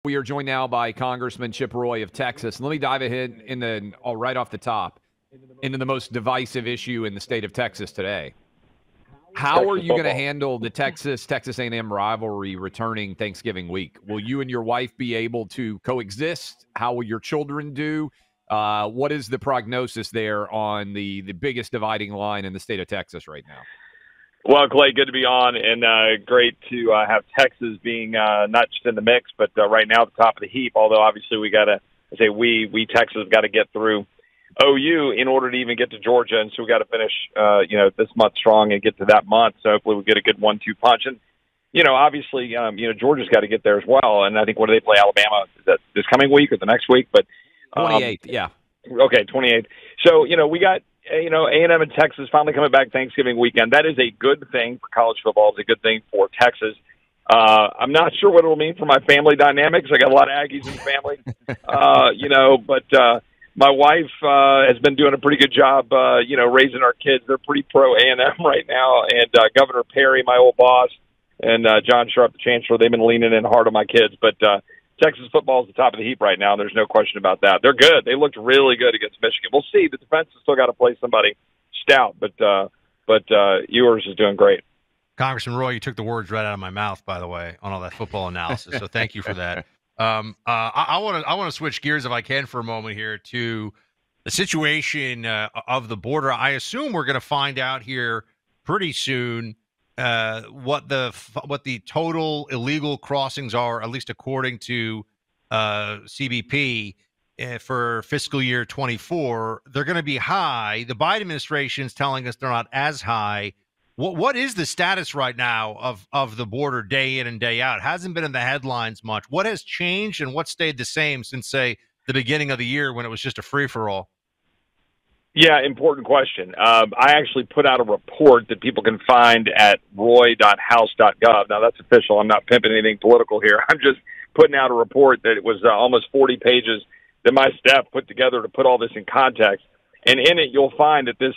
We are joined now by Congressman Chip Roy of Texas. Let me dive ahead right off the top into the most divisive issue in the state of Texas today. How are you going to handle the Texas A&M rivalry returning Thanksgiving week? Will you and your wife be able to coexist? How will your children do? What is the prognosis there on the biggest dividing line in the state of Texas right now? Well, Clay, good to be on, and great to have Texas being not just in the mix, but right now at the top of the heap, although obviously we got to say we Texas got to get through OU in order to even get to Georgia, and so we got to finish this month strong and get to that month, so hopefully we get a good 1-2 punch. And, obviously, Georgia's got to get there as well, and I think when do they play Alabama? Is that this coming week or the next week? But 28th, yeah. Okay, 28th. So, we got A&M and Texas finally coming back Thanksgiving weekend. That is a good thing for college football. It's a good thing for Texas. I'm not sure what it will mean for my family dynamics. I got a lot of Aggies in the family, but my wife has been doing a pretty good job, raising our kids. They're pretty pro A&M right now, and Governor Perry, my old boss, and John Sharp, the chancellor, they've been leaning in hard on my kids. But Texas football is the top of the heap right now. There's no question about that. They're good. They looked really good against Michigan. We'll see. The defense has still got to play somebody stout, but Ewers is doing great. Congressman Roy, you took the words right out of my mouth, by the way, on all that football analysis. So thank you for that. I want to switch gears if I can for a moment here to the situation of the border. I assume we're going to find out here pretty soon what the total illegal crossings are, at least according to CBP, for fiscal year 24. They're going to be high. The Biden administration is telling us they're not as high. What is the status right now of the border day in and day out? It hasn't been in the headlines much. What has changed and what stayed the same since, say, the beginning of the year when it was just a free-for-all? Yeah, important question. I actually put out a report that people can find at roy.house.gov. Now, that's official. I'm not pimping anything political here. I'm just putting out a report that it was almost 40 pages that my staff put together to put all this in context. And in it, you'll find that this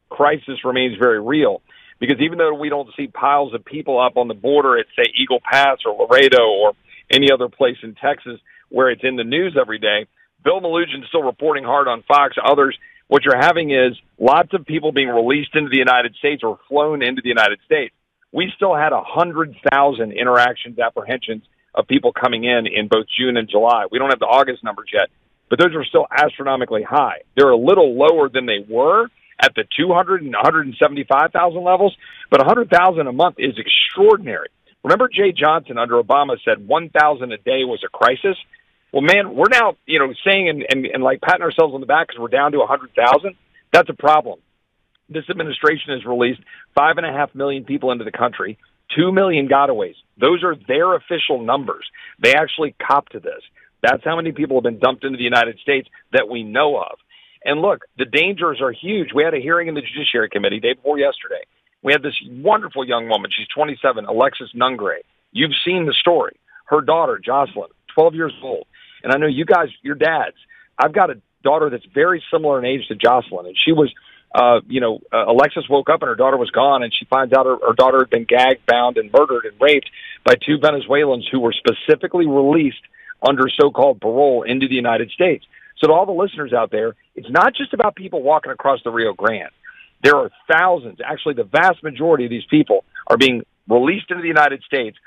crisis remains very real. Because even though we don't see piles of people up on the border at, say, Eagle Pass or Laredo or any other place in Texas where it's in the news every day, Bill Melugin still reporting hard on Fox. Others, what you're having is lots of people being released into the United States or flown into the United States. We still had 100,000 interactions, apprehensions of people coming in both June and July. We don't have the August numbers yet, but those are still astronomically high. They're a little lower than they were at the 200 and 175,000 levels, but 100,000 a month is extraordinary. Remember Jay Johnson under Obama said 1,000 a day was a crisis? Well, man, we're now, saying and like patting ourselves on the back because we're down to 100,000. That's a problem. This administration has released 5.5 million people into the country, 2 million gotaways. Those are their official numbers. They actually cop to this. That's how many people have been dumped into the United States that we know of. And look, the dangers are huge. We had a hearing in the Judiciary Committee day before yesterday. We had this wonderful young woman. She's 27, Alexis Nungray. You've seen the story. Her daughter, Jocelyn, 12 years old. And I know you guys, your dads, I've got a daughter that's very similar in age to Jocelyn. And she was, Alexis woke up and her daughter was gone. And she finds out her daughter had been gagged, bound, and murdered and raped by 2 Venezuelans who were specifically released under so-called parole into the United States. So to all the listeners out there, it's not just about people walking across the Rio Grande. There are thousands, actually the vast majority of these people are being released into the United States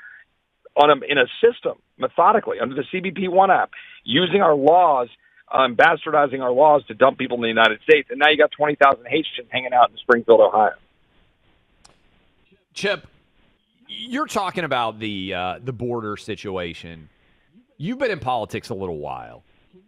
in a system, methodically, under the CBP One app, using our laws, bastardizing our laws to dump people in the United States. And now you got 20,000 Haitians hanging out in Springfield, Ohio. Chip, you're talking about the border situation. You've been in politics a little while.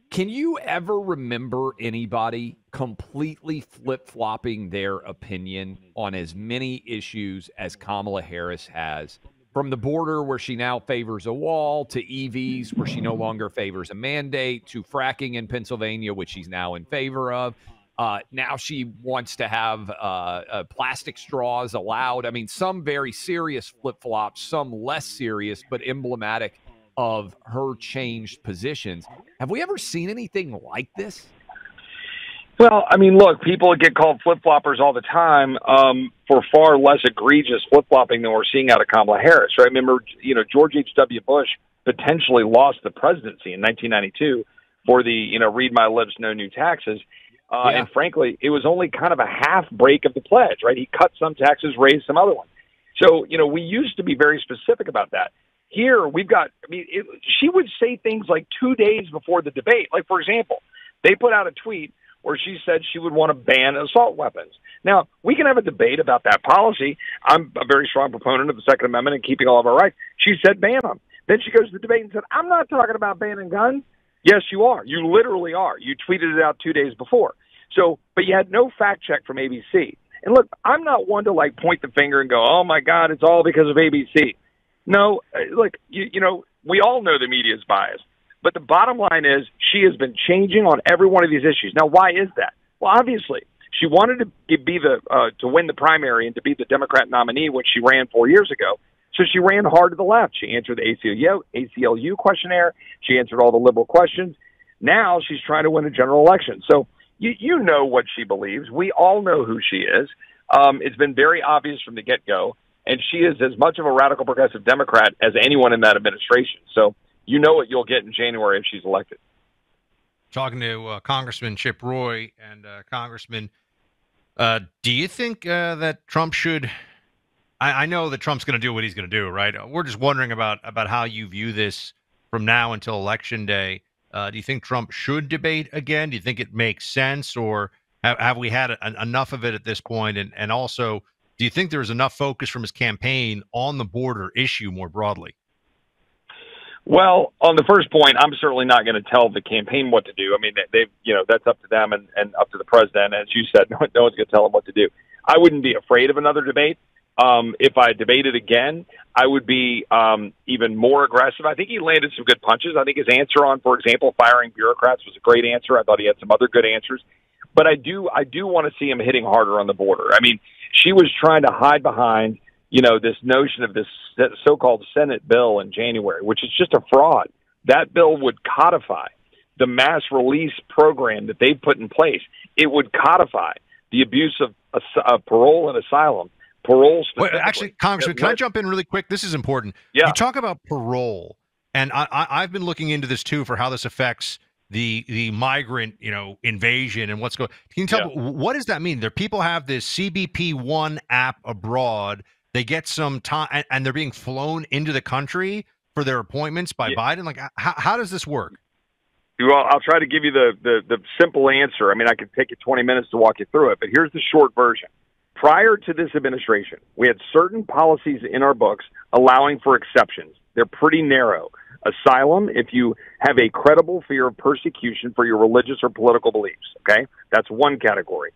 Can you ever remember anybody completely flip-flopping their opinion on as many issues as Kamala Harris has? From the border, where she now favors a wall, to EVs, where she no longer favors a mandate, to fracking in Pennsylvania, which she's now in favor of. Now she wants to have plastic straws allowed. I mean, some very serious flip-flops, some less serious, but emblematic of her changed positions. Have we ever seen anything like this? Well, I mean, look, people get called flip-floppers all the time for far less egregious flip-flopping than we're seeing out of Kamala Harris, right? Remember, George H.W. Bush potentially lost the presidency in 1992 for the, read my lips, no new taxes. And frankly, it was only kind of a half break of the pledge, right? He cut some taxes, raised some other ones. So, we used to be very specific about that. Here, we've got, she would say things like 2 days before the debate. Like, for example, they put out a tweet where she said she would want to ban assault weapons. Now, we can have a debate about that policy. I'm a very strong proponent of the Second Amendment and keeping all of our rights. She said ban them. Then she goes to the debate and said, I'm not talking about banning guns. Yes, you are. You literally are. You tweeted it out 2 days before. So, but you had no fact check from ABC. And look, I'm not one to point the finger and go, oh my God, it's all because of ABC. No, look, we all know the media is biased. But the bottom line is she has been changing on every one of these issues. Now, why is that? Well, obviously, she wanted to be to win the primary and to be the Democrat nominee when she ran 4 years ago. So she ran hard to the left. She answered the ACLU questionnaire. She answered all the liberal questions. Now she's trying to win a general election. So you know what she believes. We all know who she is. It's been very obvious from the get-go. And she is as much of a radical progressive Democrat as anyone in that administration. So you know what you'll get in January if she's elected. Talking to Congressman Chip Roy and Congressman, do you think that Trump should? I know that Trump's going to do what he's going to do, right? We're just wondering about how you view this from now until Election Day. Do you think Trump should debate again? Do you think it makes sense, or have we had enough of it at this point? And also, do you think there's enough focus from his campaign on the border issue more broadly? Well, on the first point, I'm certainly not going to tell the campaign what to do. I mean, that's up to them and up to the president. As you said, no one's going to tell them what to do. I wouldn't be afraid of another debate. If I debated again, I would be even more aggressive. I think he landed some good punches. I think his answer on, for example, firing bureaucrats was a great answer. I thought he had some other good answers. But I do want to see him hitting harder on the border. I mean, she was trying to hide behind this notion of this so-called Senate bill in January, which is just a fraud. That bill would codify the mass release program that they put in place. It would codify the abuse of parole and asylum. Parole specifically. Wait, actually, Congressman, can I jump in really quick? This is important. Yeah. You talk about parole, and I've been looking into this too for how this affects the migrant, invasion and what's going. Can you tell me, what does that mean? People have this CBP-1 app abroad. They get some time, and they're being flown into the country for their appointments by Biden. Like, how does this work? Well, I'll try to give you the simple answer. I mean, I could take you 20 minutes to walk you through it, but here's the short version. Prior to this administration, we had certain policies in our books allowing for exceptions. They're pretty narrow. Asylum, if you have a credible fear of persecution for your religious or political beliefs, okay? That's one category.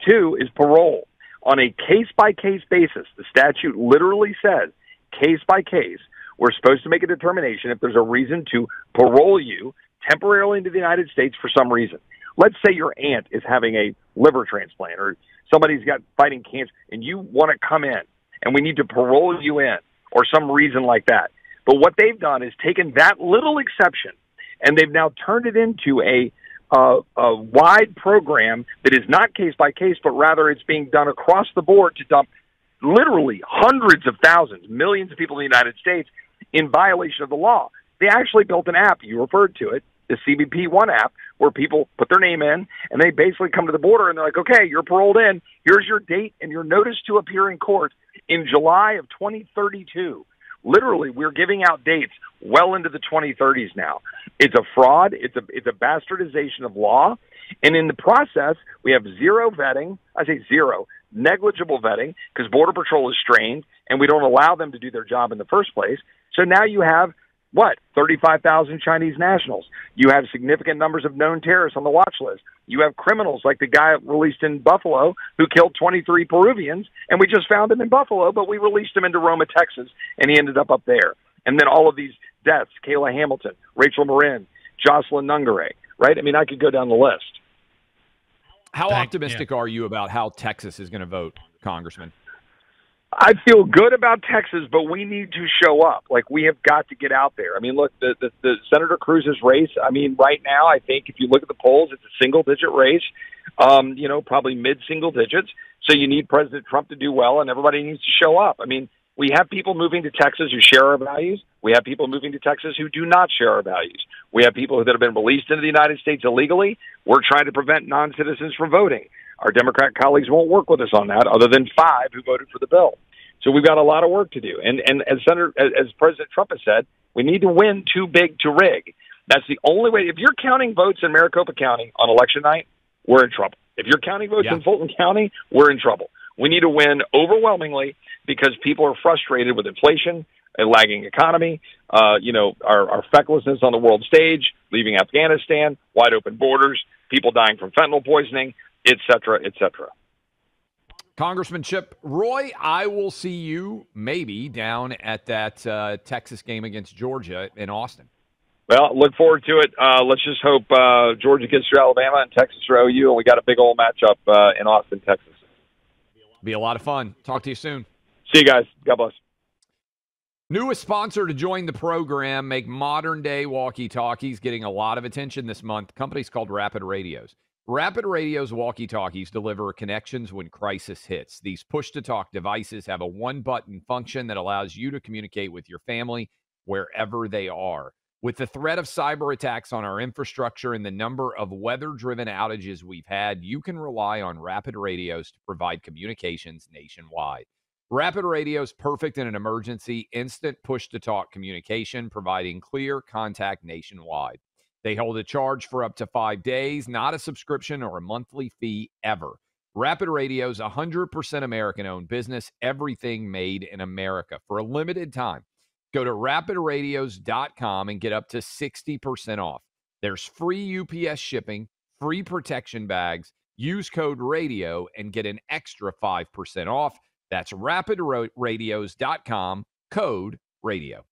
Two is parole. On a case-by-case basis, the statute literally says, case-by-case, we're supposed to make a determination if there's a reason to parole you temporarily into the United States for some reason. Let's say your aunt is having a liver transplant or somebody's got fighting cancer and you want to come in and we need to parole you in or some reason like that. But what they've done is taken that little exception and they've now turned it into a wide program that is not case by case, but rather it's being done across the board to dump literally hundreds of thousands, millions of people in the United States in violation of the law. They actually built an app, you referred to it, the CBP-1 app, where people put their name in and they basically come to the border and they're like, okay, you're paroled in. Here's your date and your notice to appear in court in July of 2032. Literally, we're giving out dates well into the 2030s now. It's a fraud. It's a bastardization of law. And in the process, we have zero vetting. I say zero, negligible vetting, because Border Patrol is strained, and we don't allow them to do their job in the first place. So now you have, 35,000 Chinese nationals. You have significant numbers of known terrorists on the watch list. You have criminals like the guy released in Buffalo who killed 23 Peruvians, and we just found him in Buffalo, but we released him into Roma, Texas, and he ended up there. And then all of these deaths, Kayla Hamilton, Rachel Marin, Jocelyn Nungare, right? I mean, I could go down the list. How optimistic are you about how Texas is going to vote, Congressman? I feel good about Texas, but we need to show up. Like, we have got to get out there. I mean, look, the Senator Cruz's race, I mean, right now, I think if you look at the polls, it's a single-digit race, probably mid-single digits. So you need President Trump to do well, and everybody needs to show up. I mean, We have people moving to Texas who share our values. We have people moving to Texas who do not share our values. We have people that have been released into the United States illegally. We're trying to prevent non-citizens from voting. Our Democrat colleagues won't work with us on that, other than 5 who voted for the bill. So we've got a lot of work to do. And as President Trump has said, we need to win too big to rig. That's the only way. If you're counting votes in Maricopa County on election night, we're in trouble. If you're counting votes in Fulton County, we're in trouble. We need to win overwhelmingly because people are frustrated with inflation, a lagging economy, our fecklessness on the world stage, leaving Afghanistan, wide open borders, people dying from fentanyl poisoning, et cetera, et cetera. Congressman Chip Roy, I will see you maybe down at that Texas game against Georgia in Austin. Well, look forward to it. Let's just hope Georgia gets through Alabama and Texas through OU, and we got a big old matchup in Austin, Texas. Be a lot of fun. Talk to you soon. See you guys. God bless. Newest sponsor to join the program, make modern-day walkie-talkies, getting a lot of attention this month. The company's called Rapid Radios. Rapid Radios walkie-talkies deliver connections when crisis hits. These push-to-talk devices have a one-button function that allows you to communicate with your family wherever they are. With the threat of cyber attacks on our infrastructure and the number of weather-driven outages we've had, you can rely on Rapid Radios to provide communications nationwide. Rapid Radio is perfect in an emergency, instant push-to-talk communication, providing clear contact nationwide. They hold a charge for up to 5 days, not a subscription or a monthly fee ever. Rapid Radio is 100% American-owned business, everything made in America. For a limited time, go to rapidradios.com and get up to 60% off. There's free UPS shipping, free protection bags. Use code RADIO and get an extra 5% off. That's rapidradios.com, code RADIO.